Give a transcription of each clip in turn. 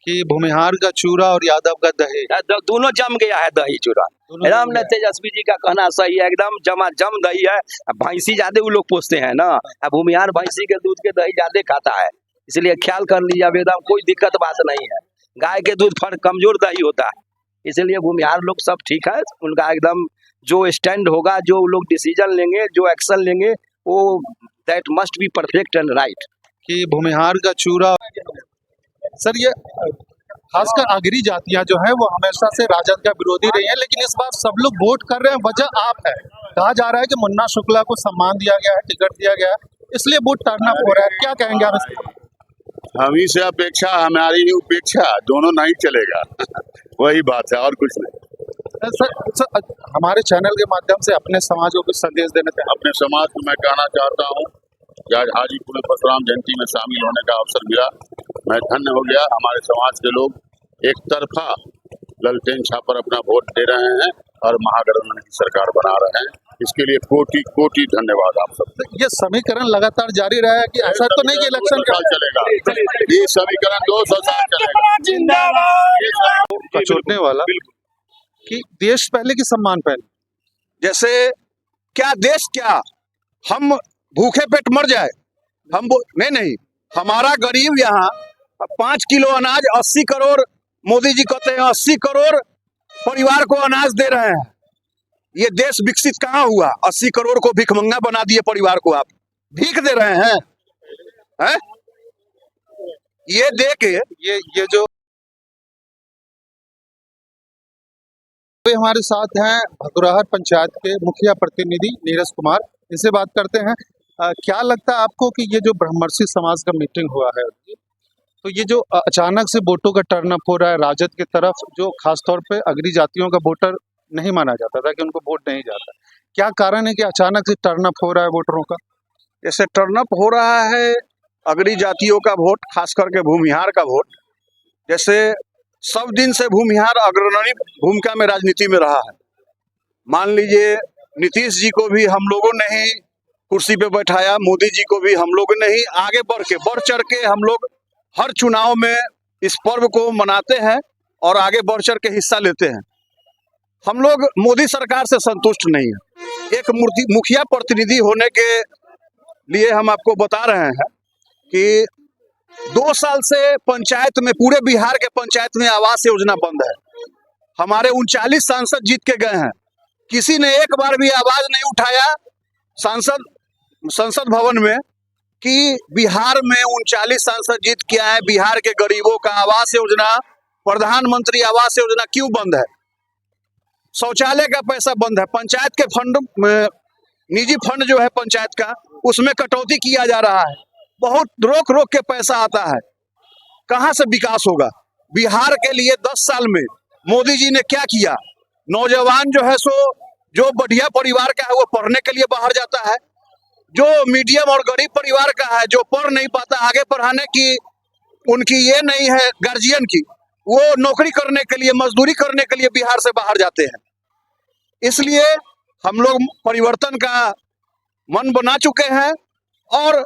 कि भूमिहार का चूरा और यादव का दही दोनों जम गया है दही चूरा। एकदम न तेजस्वी जी का कहना सही है, एकदम जमा जम दही है। भैंसी ज्यादा वो लोग पोसते हैं ना, भूमिहार भैंसी के दूध के दही ज्यादा खाता है, इसलिए ख्याल कर लीजिए। एकदम कोई दिक्कत बात नहीं है। गाय के दूध फट कमजोर दही होता है, इसलिए भूमिहार लोग सब ठीक है। उनका एकदम जो स्टैंड होगा, जो लोग डिसीजन लेंगे, जो एक्शन लेंगे, वो that must be perfect and right. कि भूमिहार का चूरा। सर, ये खासकर आगरी जातियां जो है वो हमेशा से राजद का विरोधी रही है, लेकिन इस बार सब लोग वोट कर रहे हैं। वजह आप है, कहा जा रहा है कि मुन्ना शुक्ला को सम्मान दिया गया है, टिकट दिया गया है, इसलिए वोट टर्न अप हो रहा है। क्या कहेंगे आप इसके? हम ही से अपेक्षा, हमारी ही उपेक्षा, दोनों नहीं चलेगा। वही बात है और कुछ नहीं। सर, हमारे चैनल के माध्यम से अपने समाज को कुछ संदेश देने थे। अपने समाज को मैं कहना चाहता हूँ कि आज हाजीपुर में परशुराम जयंती में शामिल होने का अवसर मिला, मैं धन्य हो गया। हमारे समाज के लोग एक तरफा ललटेन छापर अपना वोट दे रहे हैं और महागठबंधन की सरकार बना रहे हैं। इसके लिए कोटि कोटि धन्यवाद आप सबसे। ये समीकरण लगातार जारी रहा है कि ऐसा तो नहीं कि इलेक्शन का चलेगा, ये समीकरण 200 साल चलेगा। छोड़ने वाला कि देश पहले कि सम्मान पहले। जैसे क्या देश, क्या हम भूखे पेट मर जाए? हम नहीं, हमारा गरीब यहाँ 5 किलो अनाज 80 करोड़, मोदी जी कहते हैं 80 करोड़ परिवार को अनाज दे रहे हैं। ये देश विकसित कहाँ हुआ? 80 करोड़ को भिखमंगा बना दिए परिवार को, आप भीख दे रहे हैं? ये दे के ये जो हमारे साथ हैं भगुराहर पंचायत के मुखिया प्रतिनिधि नीरज कुमार, इनसे बात करते हैं। क्या लगता है आपको कि ये जो ब्रह्मर्षि समाज का मीटिंग हुआ है, तो ये जो अचानक से वोटों का टर्न अप हो रहा है राजद की तरफ, जो खासतौर पे अगरी जातियों का वोटर नहीं माना जाता था कि उनको वोट नहीं जाता, क्या कारण है कि अचानक से टर्न अप हो रहा है वोटरों का? जैसे टर्न अप हो रहा है अगरी जातियों का वोट, खास करके भूमिहार का वोट। जैसे सब दिन से भूमिहार अग्रणी भूमिका में राजनीति में रहा है। मान लीजिए नीतीश जी को भी हम लोगों ने ही कुर्सी पे बैठाया, मोदी जी को भी हम लोगों ने ही आगे बढ़ चढ़ के हम लोग हर चुनाव में इस पर्व को मनाते हैं और आगे बढ़ चढ़ के हिस्सा लेते हैं। हम लोग मोदी सरकार से संतुष्ट नहीं है। एक मुखिया प्रतिनिधि होने के लिए हम आपको बता रहे हैं कि 2 साल से पंचायत में, पूरे बिहार के पंचायत में आवास योजना बंद है। हमारे 39 सांसद जीत के गए हैं, किसी ने एक बार भी आवाज नहीं उठाया संसद भवन में कि बिहार में 39 सांसद जीत के आए, बिहार के गरीबों का आवास योजना, प्रधानमंत्री आवास योजना क्यों बंद है? शौचालय का पैसा बंद है, पंचायत के फंड में, निजी फंड जो है पंचायत का, उसमें कटौती किया जा रहा है। बहुत रोक रोक के पैसा आता है, कहां से विकास होगा? बिहार के लिए 10 साल में मोदी जी ने क्या किया? नौजवान जो है सो, जो बढ़िया परिवार का है वो पढ़ने के लिए बाहर जाता है, जो मीडियम और गरीब परिवार का है, जो पढ़ नहीं पाता, आगे पढ़ाने की उनकी ये नहीं है गार्जियन की, वो नौकरी करने के लिए, मजदूरी करने के लिए बिहार से बाहर जाते हैं। इसलिए हम लोग परिवर्तन का मन बना चुके हैं और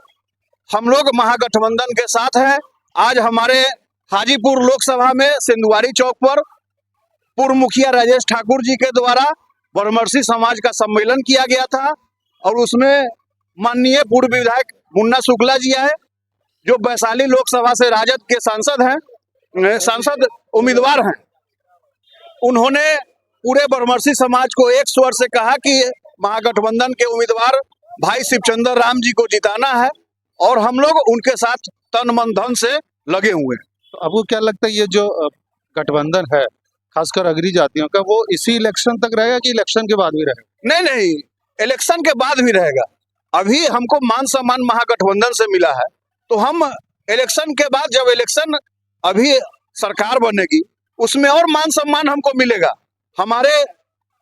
हम लोग महागठबंधन के साथ हैं। आज हमारे हाजीपुर लोकसभा में सिंधुवारी चौक पर पूर्व मुखिया राजेश ठाकुर जी के द्वारा ब्रह्मर्षि समाज का सम्मेलन किया गया था और उसमें माननीय पूर्व विधायक मुन्ना शुक्ला जी आए, जो वैशाली लोकसभा से राजद के सांसद उम्मीदवार हैं। उन्होंने पूरे ब्रह्मर्षि समाज को एक स्वर से कहा कि महागठबंधन के उम्मीदवार भाई शिवचंद्र राम जी को जिताना है और हम लोग उनके साथ तन मन धन से लगे हुए हैं। तो आपको क्या लगता है ये जो गठबंधन है खासकर अगरी जातियों का, वो इसी इलेक्शन तक रहेगा कि इलेक्शन के बाद भी रहेगा? नहीं, इलेक्शन के बाद भी रहेगा। अभी हमको मान सम्मान महागठबंधन से मिला है, तो हम इलेक्शन के बाद, जब इलेक्शन अभी सरकार बनेगी, उसमें और मान सम्मान हमको मिलेगा। हमारे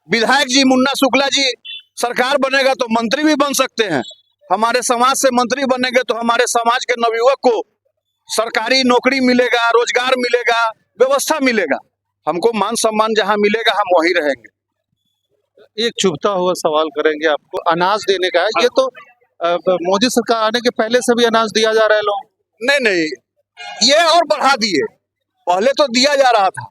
विधायक जी मुन्ना शुक्ला जी, सरकार बनेगा तो मंत्री भी बन सकते हैं। हमारे समाज से मंत्री बनेंगे तो हमारे समाज के नवयुवक को सरकारी नौकरी मिलेगा, रोजगार मिलेगा, व्यवस्था मिलेगा। हमको मान सम्मान जहां मिलेगा हम वहीं रहेंगे। एक चुभता हुआ सवाल करेंगे आपको, अनाज देने का है। ये तो मोदी सरकार आने के पहले से भी अनाज दिया जा रहा है लोगों? नहीं, ये और बढ़ा दिए। पहले तो दिया जा रहा था,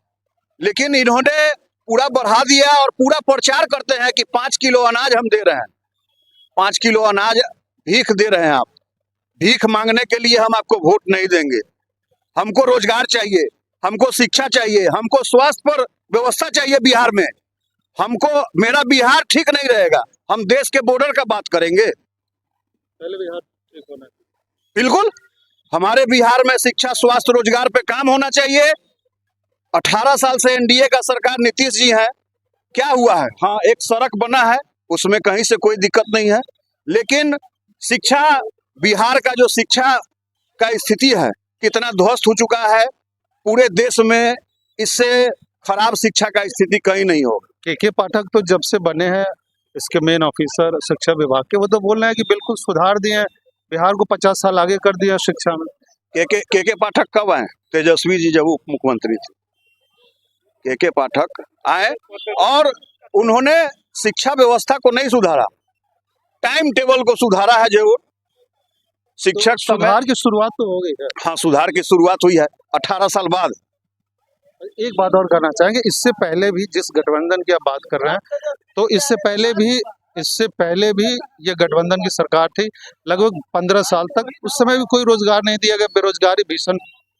लेकिन इन्होंने पूरा बढ़ा दिया और पूरा प्रचार करते हैं कि 5 किलो अनाज हम दे रहे हैं। 5 किलो अनाज भीख दे रहे हैं आप। भीख मांगने के लिए हम आपको वोट नहीं देंगे। हमको रोजगार चाहिए, हमको शिक्षा चाहिए, हमको स्वास्थ्य पर व्यवस्था चाहिए बिहार में। हमको, मेरा बिहार ठीक नहीं रहेगा, हम देश के बॉर्डर का बात करेंगे। पहले बिहार ठीक होना चाहिए। बिल्कुल, हमारे बिहार में शिक्षा, स्वास्थ्य, रोजगार पे काम होना चाहिए। 18 साल से एनडीए का सरकार नीतीश जी है, क्या हुआ है? हाँ, एक सड़क बना है, उसमें कहीं से कोई दिक्कत नहीं है, लेकिन शिक्षा, बिहार का जो शिक्षा का स्थिति है कितना ध्वस्त हो चुका है। पूरे देश में इससे खराब शिक्षा का स्थिति कहीं नहीं होगा। के पाठक तो जब से बने हैं इसके मेन ऑफिसर शिक्षा विभाग के, वो तो बोल रहे हैं कि बिल्कुल सुधार दिए हैं, बिहार को 50 साल आगे कर दिया शिक्षा में। के पाठक कब आए? तेजस्वी जी जब उप मुख्यमंत्री थे, के पाठक आए और उन्होंने शिक्षा व्यवस्था को नहीं सुधारा, टाइम टेबल को सुधारा है जरूर। शिक्षक तो सुधार की शुरुआत तो हो गई है। हाँ, सुधार की शुरुआत हुई है 18 साल बाद। एक बात और करना चाहेंगे, इससे पहले भी जिस गठबंधन की आप बात कर रहे हैं, तो इससे पहले भी ये गठबंधन की सरकार थी लगभग 15 साल तक। उस समय भी कोई रोजगार नहीं दिया गया, बेरोजगारी भीषण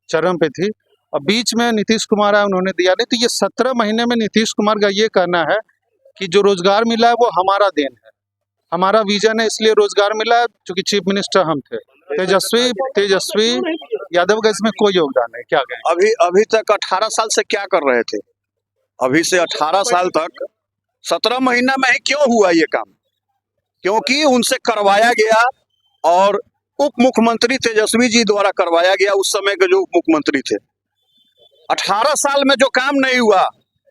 चरम पे थी। और बीच में नीतीश कुमार आए, उन्होंने दिया नहीं। तो ये 17 महीने में नीतीश कुमार का ये कहना है कि जो रोजगार मिला है वो हमारा देन है, हमारा विजन है, इसलिए रोजगार मिला है, क्योंकि चीफ मिनिस्टर हम थे। तेजस्वी यादव का इसमें कोई योगदान नहीं, क्या कहें? अभी तक 18 साल से क्या कर रहे थे? अभी से 18 साल तक 17 महीना में ही क्यों हुआ ये काम? क्योंकि उनसे करवाया गया और उप मुख्यमंत्री तेजस्वी जी द्वारा करवाया गया, उस समय के जो उप मुख्यमंत्री थे। 18 साल में जो काम नहीं हुआ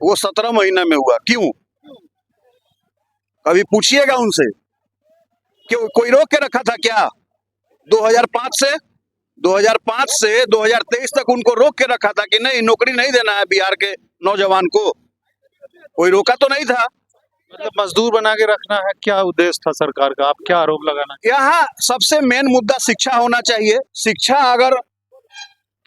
वो 17 महीने में हुआ, क्यों? कभी पूछिएगा उनसे, क्यों कोई रोक के रखा था क्या? 2005 से 2023 तक उनको रोक के रखा था कि नहीं, नौकरी नहीं देना है बिहार के नौजवान को? कोई रोका तो नहीं था। मतलब मजदूर बना के रखना है, क्या उद्देश्य था सरकार का? आप क्या आरोप लगाना? यहाँ सबसे मेन मुद्दा शिक्षा होना चाहिए। शिक्षा अगर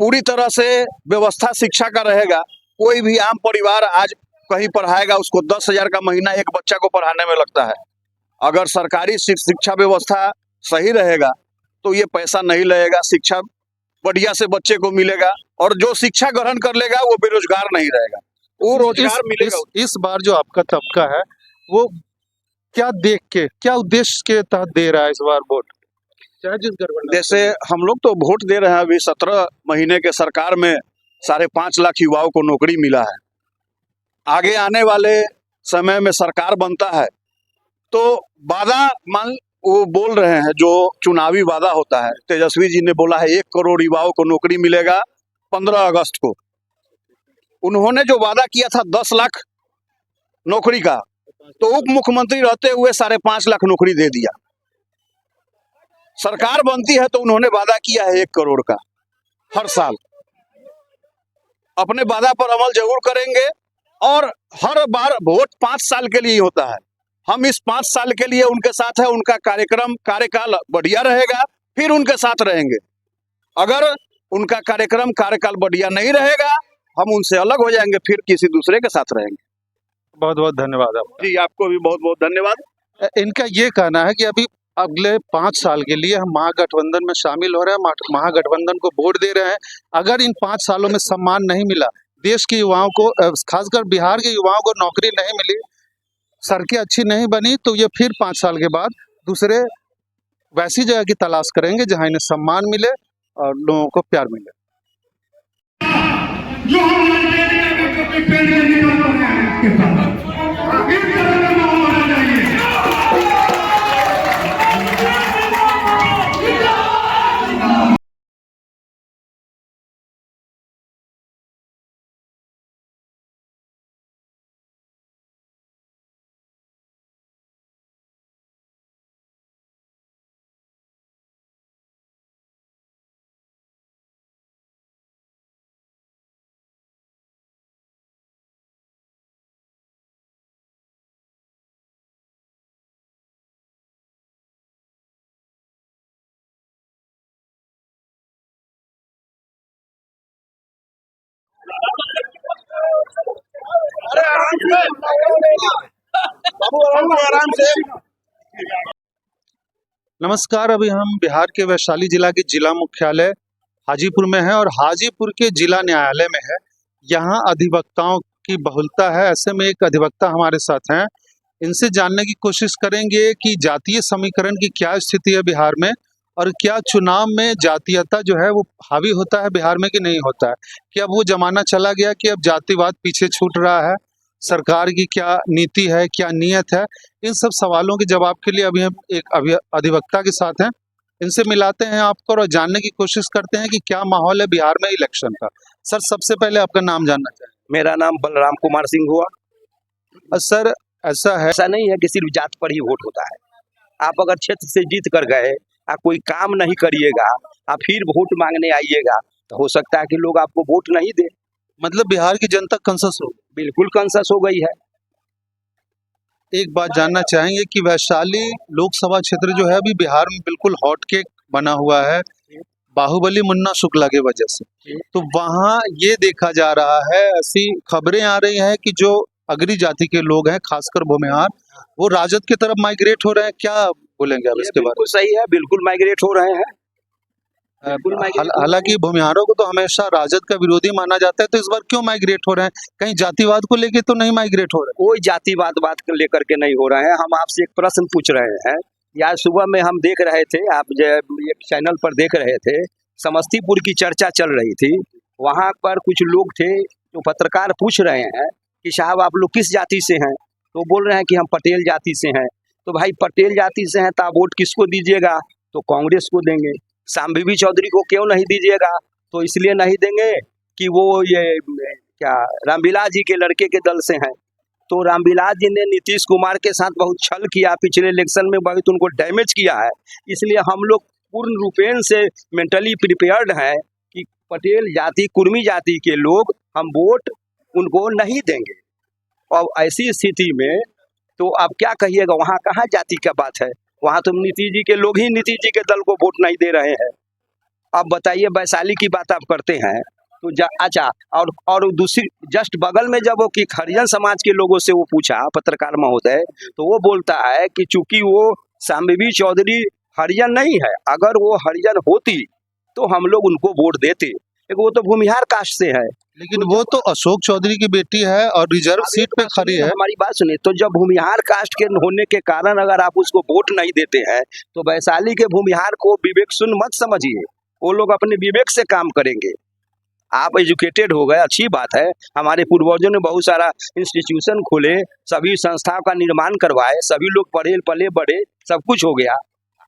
पूरी तरह से व्यवस्था शिक्षा का रहेगा, कोई भी आम परिवार आज कहीं पढ़ाएगा, उसको 10,000 का महीना एक बच्चा को पढ़ाने में लगता है। अगर सरकारी शिक्षा व्यवस्था सही रहेगा तो ये पैसा नहीं लगेगा, शिक्षा बढ़िया से बच्चे को मिलेगा, और जो शिक्षा ग्रहण कर लेगा वो बेरोजगार नहीं रहेगा, वो रोजगार मिलेगा। इस बार जो आपका तबका है वो क्या देख के, क्या उद्देश्य के तहत दे रहा है इस बार वोट? चाहे जिस गठबंधन, जैसे हम लोग तो वोट दे रहे हैं, अभी 17 महीने के सरकार में 5.5 लाख युवाओं को नौकरी मिला है। आगे आने वाले समय में सरकार बनता है तो वादा, मान वो बोल रहे हैं जो चुनावी वादा होता है, तेजस्वी जी ने बोला है 1 करोड़ युवाओं को नौकरी मिलेगा 15 अगस्त को। उन्होंने जो वादा किया था 10 लाख नौकरी का, तो उप मुख्यमंत्री रहते हुए 5.5 लाख नौकरी दे दिया। सरकार बनती है तो उन्होंने वादा किया है 1 करोड़ का हर साल। अपने वादा पर अमल जरूर करेंगे, और हर बार वोट 5 साल के लिए ही होता है। हम इस 5 साल के लिए उनके साथ है, उनका कार्यकाल बढ़िया रहेगा, फिर उनके साथ रहेंगे। अगर उनका कार्यकाल बढ़िया नहीं रहेगा, हम उनसे अलग हो जाएंगे, फिर किसी दूसरे के साथ रहेंगे। बहुत बहुत धन्यवाद आपका। जी, आपको भी बहुत बहुत धन्यवाद। इनका ये कहना है कि अभी अगले 5 साल के लिए हम महागठबंधन में शामिल हो रहे हैं, महागठबंधन को वोट दे रहे हैं। अगर इन 5 सालों में सम्मान नहीं मिला, देश के युवाओं को, खासकर बिहार के युवाओं को नौकरी नहीं मिली, सड़कें अच्छी नहीं बनी, तो ये फिर 5 साल के बाद दूसरे वैसी जगह की तलाश करेंगे जहां इन्हें सम्मान मिले और लोगों को प्यार मिले। जो हम नमस्कार। अभी हम बिहार के वैशाली जिला के जिला मुख्यालय हाजीपुर में है और हाजीपुर के जिला न्यायालय में है। यहाँ अधिवक्ताओं की बहुलता है, ऐसे में एक अधिवक्ता हमारे साथ हैं। इनसे जानने की कोशिश करेंगे कि जातीय समीकरण की क्या स्थिति है बिहार में और क्या चुनाव में जातीयता जो है वो हावी होता है बिहार में कि नहीं होता है। कि अब वो जमाना चला गया कि अब जातिवाद पीछे छूट रहा है, सरकार की क्या नीति है, क्या नीयत है। इन सब सवालों के जवाब के लिए अभी हम एक अधिवक्ता के साथ हैं, इनसे मिलाते हैं आपको और जानने की कोशिश करते हैं कि क्या माहौल है बिहार में इलेक्शन का। सर, सबसे पहले आपका नाम जानना चाहेंगे। मेरा नाम बलराम कुमार सिंह हुआ। सर, ऐसा है, ऐसा नहीं है कि सिर्फ जात पर ही वोट होता है। आप अगर क्षेत्र से जीत कर गए, आप कोई काम नहीं करिएगा, आप फिर वोट मांगने आइएगा, तो हो सकता है कि लोग आपको वोट नहीं दे। मतलब बिहार की जनता कंसस हो। बिल्कुल कंसस हो गई है। एक बात जानना चाहेंगे कि वैशाली लोकसभा क्षेत्र जो है अभी बिहार में बिल्कुल हॉट केक बना हुआ है बाहुबली मुन्ना शुक्ला की वजह से। तो वहाँ ये देखा जा रहा है, ऐसी खबरें आ रही हैं कि जो अगरी जाति के लोग हैं, खासकर भूमिहार, वो राजद की तरफ माइग्रेट हो रहे हैं। क्या बोलेंगे आप इसके बारे बिल्कुल सही है, बिल्कुल माइग्रेट हो रहे हैं। में? हालांकि भूमिहारों को तो हमेशा राजद का विरोधी माना जाता है, तो इस बार क्यों माइग्रेट हो रहे हैं? कहीं जातिवाद को लेके तो नहीं माइग्रेट हो रहे? कोई जातिवाद बात को लेकर के नहीं हो रहे हैं। हम आपसे एक प्रश्न पूछ रहे हैं। यार सुबह में हम देख रहे थे, आप जब एक चैनल पर देख रहे थे, समस्तीपुर की चर्चा चल रही थी। वहाँ पर कुछ लोग थे जो पत्रकार पूछ रहे हैं कि साहब आप लोग किस जाति से हैं, तो बोल रहे हैं कि हम पटेल जाति से हैं। तो भाई पटेल जाति से हैं तो आप वोट किसको दीजिएगा? तो कांग्रेस को देंगे। सांबीबी चौधरी को क्यों नहीं दीजिएगा? तो इसलिए नहीं देंगे कि वो ये क्या रामविलास जी के लड़के के दल से हैं। तो रामविलास जी ने नीतीश कुमार के साथ बहुत छल किया, पिछले इलेक्शन में बहुत उनको डैमेज किया है। इसलिए हम लोग पूर्ण रूपेण से मेंटली प्रिपेयर्ड हैं कि पटेल जाति, कुर्मी जाति के लोग हम वोट उनको नहीं देंगे। और ऐसी स्थिति में तो आप क्या कहिएगा, वहाँ कहाँ जाति का बात है? वहाँ तो नीतीश जी के लोग ही नीतीश जी के दल को वोट नहीं दे रहे हैं। अब बताइए, वैशाली की बात आप करते हैं तो अच्छा, और दूसरी जस्ट बगल में जब वो कि हरिजन समाज के लोगों से वो पूछा पत्रकार महोदय, तो वो बोलता है कि चूंकि वो सांबीबी चौधरी हरिजन नहीं है, अगर वो हरिजन होती तो हम लोग उनको वोट देते। वो तो भूमिहार कास्ट से है। लेकिन वो तो अशोक चौधरी की बेटी है और रिजर्व सीट पे खड़ी है। हमारी बात सुनिए, तो जब भूमिहार कास्ट के होने के कारण अगर आप उसको वोट नहीं देते हैं, तो वैशाली के भूमिहार को विवेक शून्य मत समझिए। वो लोग अपने विवेक से काम करेंगे। आप एजुकेटेड हो गए, अच्छी बात है। हमारे पूर्वजों ने बहुत सारा इंस्टीट्यूशन खोले, सभी संस्थाओं का निर्माण करवाए, सभी लोग पढ़े पले बढ़े, सब कुछ हो गया।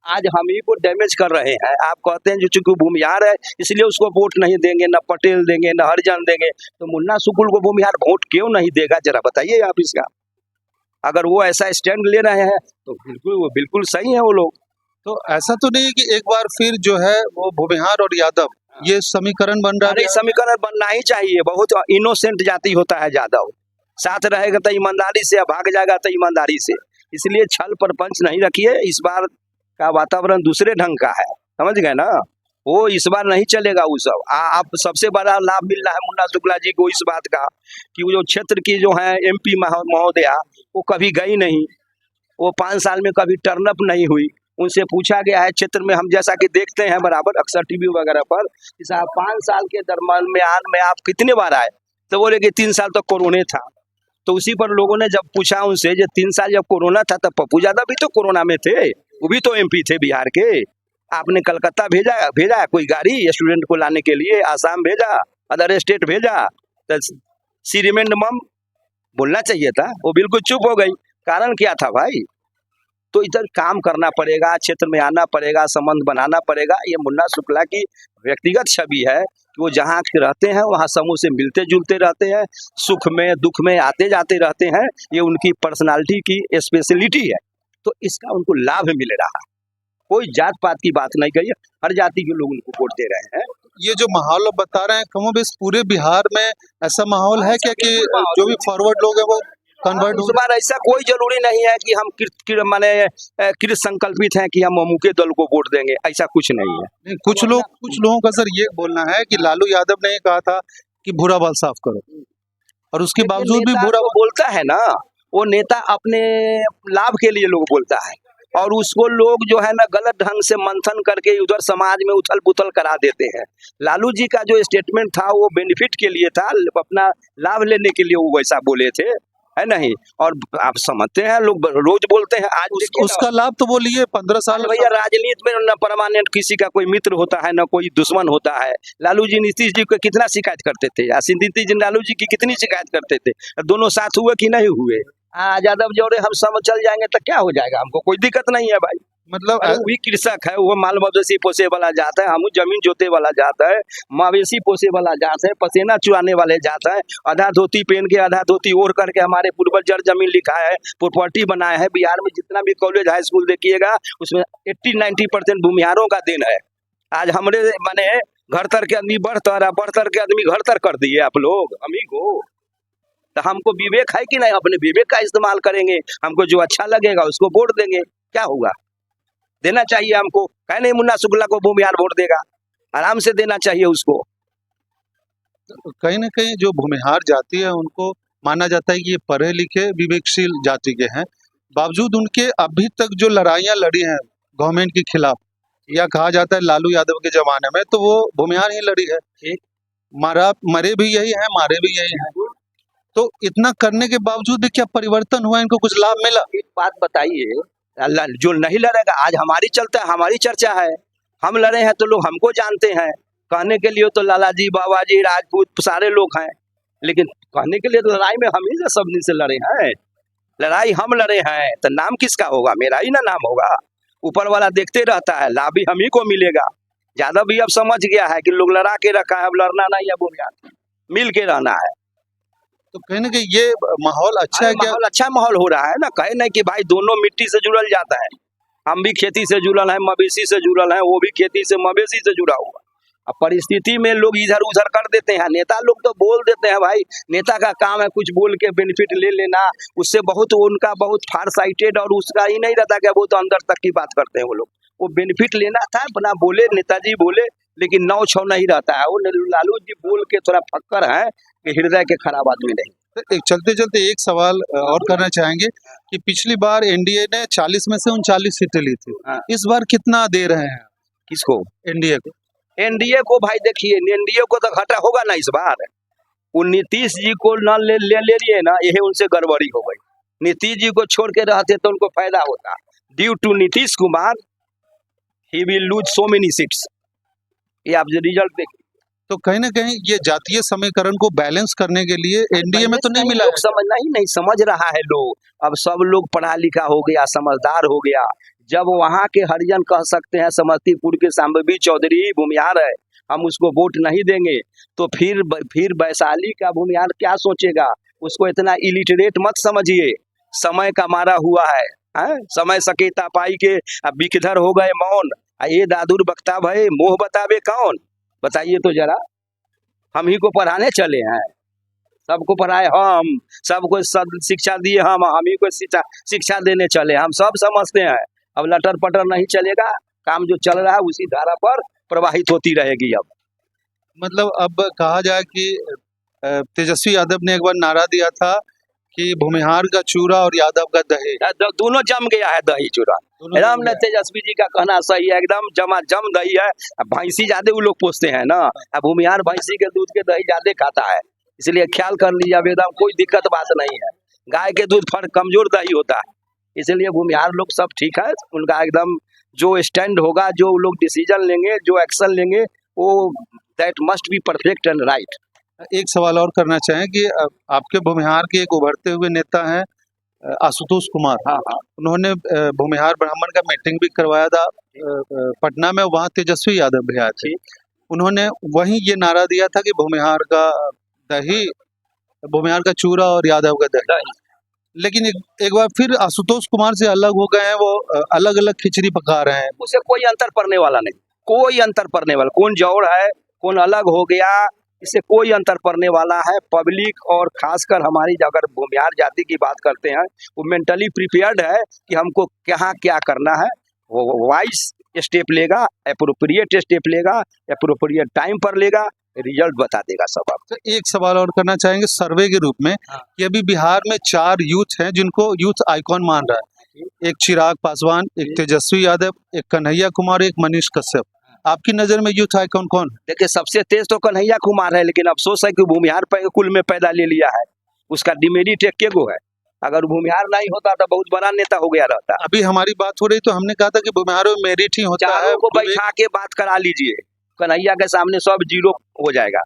आज हम ही को डैमेज कर रहे हैं। आप कहते हैं जो चूंकि भूमिहार है इसलिए उसको वोट नहीं देंगे, न पटेल देंगे न हरिजन देंगे। तो मुन्ना शुक्ल को भूमिहार वोट क्यों नहीं देगा, जरा बताइए आप इसका। अगर वो ऐसा स्टैंड ले रहे हैं तो वो बिल्कुल सही है वो लोग। तो ऐसा तो नहीं कि एक बार फिर जो है वो भूमिहार और यादव ये समीकरण बन रहा है? समीकरण बनना ही चाहिए। बहुत इनोसेंट जाति होता है यादव, साथ रहेगा तो ईमानदारी से, भाग जाएगा तो ईमानदारी से। इसलिए छल प्रपंच नहीं रखिए। इस बार का वातावरण दूसरे ढंग का है, समझ गए ना? वो इस बार नहीं चलेगा वो सब। आप सबसे बड़ा लाभ मिल रहा है मुन्ना शुक्ला जी को इस बात का कि वो जो क्षेत्र की जो है MP महोदया, वो कभी गई नहीं, वो 5 साल में कभी टर्नअप नहीं हुई। उनसे पूछा गया है क्षेत्र में, हम जैसा कि देखते हैं बराबर अक्सर टीवी वगैरह पर, कि साहब 5 साल के दरमियान में आप कितने बार आए? तो बोले कि 3 साल तक कोरोना था। तो उसी पर लोगों ने जब पूछा उनसे, जो 3 साल जब कोरोना था तब पप्पू यादव भी तो कोरोना में थे, वो भी तो MP थे बिहार के। आपने कलकत्ता भेजा कोई गाड़ी स्टूडेंट को लाने के लिए, आसाम भेजा, अदर स्टेट भेजा, तो सी रिमेंड मम बोलना चाहिए था, वो बिल्कुल चुप हो गई। कारण क्या था भाई? तो इधर काम करना पड़ेगा, क्षेत्र में आना पड़ेगा, संबंध बनाना पड़ेगा। ये मुन्ना शुक्ला की व्यक्तिगत छवि है कि वो जहाँ रहते हैं वहाँ समूह से मिलते जुलते रहते हैं, सुख में दुख में आते जाते रहते हैं। ये उनकी पर्सनालिटी की स्पेशलिटी है, तो इसका उनको लाभ मिल रहा है। कोई जात पात की बात नहीं कही, हर जाति के लोग उनको वोट दे रहे हैं। ये जो माहौल आप बता रहे हैं, कमोबेश पूरे बिहार में ऐसा माहौल है क्या कि जो भी फॉरवर्ड लोग हैं वो कन्वर्ट? इस बार ऐसा कोई जरूरी नहीं है कि हम कृत संकल्पित हैं कि हम अमू के दल को वोट देंगे, ऐसा कुछ नहीं है। कुछ लोगों का सर ये बोलना है कि लालू यादव ने कहा था कि भूरा बाल साफ करो, और उसके देखिए, बावजूद भी नेता बुरा जो बोलता है ना, वो नेता अपने लाभ के लिए लोग बोलता है, और उसको लोग जो है ना गलत ढंग से मंथन करके उधर समाज में उथल पुथल करा देते हैं। लालू जी का जो स्टेटमेंट था वो बेनिफिट के लिए था, अपना लाभ लेने के लिए वो वैसा बोले थे, है नहीं। और आप समझते हैं, लोग रोज बोलते हैं। आज देखिए ना, उसका लाभ तो वो लिए 15 साल भैया राजनीति में न परमानेंट किसी का कोई मित्र होता है न कोई दुश्मन होता है। लालू जी नीतीश जी को कितना शिकायत करते थे, या नीतीश जी लालू जी की कितनी शिकायत करते थे, दोनों साथ हुए कि नहीं हुए। यादव जोड़े हम सब चल जाएंगे तो क्या हो जाएगा, हमको कोई दिक्कत नहीं है भाई। मतलब अरे वही कृषक है, वो माल मवेशी पोसे वाला जात है, हम जमीन जोते वाला जात है, मवेशी पोसे वाला जात है, पसीना चुराने वाले जात है। आधा धोती पहन के आधा धोती ओढ़ करके हमारे पूर्वज जड़ जमीन लिखा है, प्रॉपर्टी बनाया है। बिहार में जितना भी कॉलेज हाई स्कूल देखिएगा उसमें 80-90% भूमिहारों का दिन है। आज हमरे माने घर तर के आदमी बढ़तर के आदमी घर तर कर दिए आप लोग हम ही को। तो हमको विवेक है कि नहीं, अपने विवेक का इस्तेमाल करेंगे, हमको जो अच्छा लगेगा उसको वोट देंगे, क्या होगा। देना चाहिए हमको, कह नहीं मुन्ना शुक्ला को भूमिहार वोट देगा, आराम से देना चाहिए उसको। कहीं ना कहीं जो भूमिहार जाति है उनको माना जाता है कि ये पढ़े लिखे विवेकशील जाति के हैं, बावजूद उनके अभी तक जो लड़ाइयाँ लड़ी हैं गवर्नमेंट के खिलाफ, या कहा जाता है लालू यादव के जमाने में, तो वो भूमिहार ही लड़ी है। मरे भी यही है, मारे भी यही है। तो इतना करने के बावजूद भी क्या परिवर्तन हुआ, इनको कुछ लाभ मिला? एक बात बताइए, जो नहीं लड़ेगा, आज हमारी चलता है, हमारी चर्चा है, हम लड़े हैं तो लोग हमको जानते हैं। कहने के लिए तो लाला जी, बाबा जी, राजपूत सारे लोग हैं, लेकिन कहने के लिए तो लड़ाई में हम ही से सब दिन से लड़े हैं। लड़ाई हम लड़े हैं तो नाम किसका होगा, मेरा ही ना नाम होगा। ऊपर वाला देखते रहता है, लाभ भी हम ही को मिलेगा। यादव भी अब समझ गया है कि लोग लड़ा के रखा है, अब लड़ना नहीं है, भूमिहार मिल के रहना है। तो कहीं ना कहीं ये माहौल अच्छा है क्या? माहौल अच्छा माहौल हो रहा है ना, कहे नहीं कि भाई दोनों मिट्टी से जुड़ल जाता है। हम भी खेती से जुड़ल है, मवेशी से जुड़ल है, वो भी खेती से मवेशी से जुड़ा हुआ। अब परिस्थिति में लोग इधर उधर कर देते हैं, नेता लोग तो बोल देते हैं भाई, नेता का काम है कुछ बोल के बेनिफिट ले लेना, उससे बहुत उनका बहुत फार साइटेड, और उसका ही नहीं रहता कि वो तो अंदर तक की बात करते हैं। वो लोग वो बेनिफिट लेना था, अपना बोले, नेताजी बोले, लेकिन 9-6 नहीं रहता है। वो लालू जी बोल के थोड़ा फक्कर है कि हृदय के खराब आदमी नहीं। एक चलते चलते एक सवाल और करना चाहेंगे कि पिछली बार एनडीए ने 40 में से 39 सीटें ली थी, इस बार कितना दे रहे हैं? किसको? एनडीए को। एनडीए को भाई देखिए, एनडीए को तो घाटा होगा ना इस बार। वो नीतीश जी को न ले लिए ना, यही उनसे गड़बड़ी हो गई। नीतीश जी को छोड़ के रहते तो उनको फायदा होता। Due to Nitish Kumar he will lose so many seats. ये आप रिजल्ट देखिए। तो कहीं ना कहीं ये जातीय समीकरण को बैलेंस करने के लिए एनडीए में तो नहीं मिला लोग समझना ही नहीं समझ रहा है लोग। अब सब लोग पढ़ा लिखा हो गया, समझदार हो गया। जब वहाँ के हरिजन कह सकते हैं समस्तीपुर के सांबवी चौधरी भूमिहार है, हम उसको वोट नहीं देंगे, तो फिर वैशाली का भूमिहार क्या सोचेगा। उसको इतना इलिटरेट मत समझिए, समय का मारा हुआ है। समय सकेता पाई के अब बिकधर हो गए मौन, ये दादुर बख्ता भय मोह बतावे कौन। बताइए तो जरा, हम ही को पढ़ाने चले हैं, सबको पढ़ाए हम, सबको शिक्षा दिए हम ही को शिक्षा देने चले। हम सब समझते हैं, अब लटर पटर नहीं चलेगा, काम जो चल रहा है उसी धारा पर प्रवाहित होती रहेगी। अब मतलब अब कहा जाए कि तेजस्वी यादव ने एक बार नारा दिया था कि भूमिहार का चूरा और यादव का दही, दोनों जम गया है दही चूरा। राम ने तेजस्वी जी का कहना सही है, एकदम जम दही है। भैंसी ज्यादा वो लोग पोसते हैं ना, भूमिहार भैंसी के दूध के दही ज्यादा खाता है, इसलिए ख्याल कर लीजिए। अब एकदम कोई दिक्कत बात नहीं है, गाय के दूध फर्क कमजोर दही होता है, इसलिए भूमिहार लोग सब ठीक है। उनका एकदम जो स्टैंड होगा, जो लोग डिसीजन लेंगे, जो एक्शन लेंगे, वो that must be perfect and right. एक सवाल और करना चाहें कि आपके भूमिहार के एक उभरते हुए नेता हैं आशुतोष कुमार। हाँ। उन्होंने भूमिहार ब्राह्मण का मीटिंग भी करवाया था पटना में, वहाँ तेजस्वी यादव भी आए थे। उन्होंने वहीं ये नारा दिया था कि भूमिहार का दही, भूमिहार का चूरा और यादव का दही। लेकिन एक बार फिर आशुतोष कुमार से अलग हो गए हैं, वो अलग अलग खिचड़ी पका रहे हैं। उसे कोई अंतर पड़ने वाला नहीं, कोई अंतर पड़ने वाला, कौन जौड़ है कौन अलग हो गया, इससे कोई अंतर पड़ने वाला है। पब्लिक और खासकर हमारी अगर भूमिहार जाति की बात करते हैं, वो मेंटली प्रिपेयर्ड है कि हमको कहाँ क्या करना है। वो वाइज स्टेप लेगा, अप्रोप्रिएट स्टेप लेगा, अप्रोप्रिएट टाइम पर लेगा, रिजल्ट बता देगा सब आपको। तो एक सवाल और करना चाहेंगे सर्वे के रूप में हाँ। कि अभी बिहार में 4 यूथ हैं जिनको यूथ आइकॉन मान रहा है, एक चिराग पासवान, एक तेजस्वी यादव, एक कन्हैया कुमार, एक मनीष कश्यप। आपकी नजर में यूथ आइकॉन कौन है? देखिए सबसे तेज तो कन्हैया कुमार है, लेकिन अफसोस है कि भूमिहार कुल में पैदा ले लिया है, उसका डिमेरिट एक गो है। अगर भूमिहार नहीं होता तो बहुत बड़ा नेता हो गया रहता। अभी हमारी बात हो रही तो हमने कहा था कि भूमिहारों में मेरिट ही होता है। चारों को बैठा के बात करा लीजिए, कन्हैया के सामने सब जीरो हो जाएगा,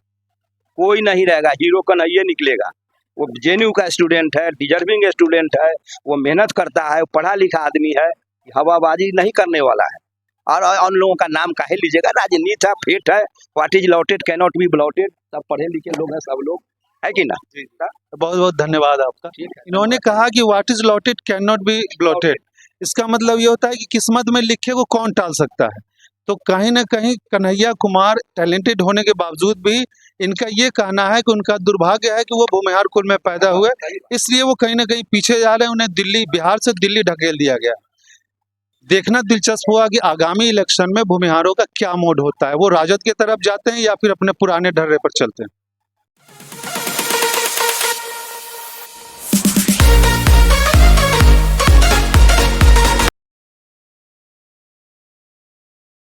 कोई नहीं रहेगा, हीरो कन्हैया निकलेगा। वो जेएनयू का स्टूडेंट है, डिजर्विंग स्टूडेंट है, वो मेहनत करता है, पढ़ा लिखा आदमी है, हवाबाजी नहीं करने वाला है। और उन लोगों का नाम काहे लीजिएगा, राजनीति है, फेट है, what is allotted can not be blotted, सब पढ़े लिखे लोग हैं सब लोग, है कि ना। बहुत बहुत धन्यवाद आपका। इन्होंने कहा कि what is allotted can not be blotted, इसका मतलब ये होता है कि किस्मत में लिखे को कौन टाल सकता है। तो कहीं ना कहीं कन्हैया कुमार टैलेंटेड होने के बावजूद भी इनका ये कहना है कि उनका दुर्भाग्य है कि वो भूमिहार कुल में पैदा हुए, इसलिए वो कहीं ना कहीं पीछे जा रहे हैं। उन्हें दिल्ली, बिहार से दिल्ली ढकेल दिया गया। देखना दिलचस्प हुआ कि आगामी इलेक्शन में भूमिहारों का क्या मोड होता है, वो राजद की तरफ जाते हैं या फिर अपने पुराने ढर्रे पर चलते हैं।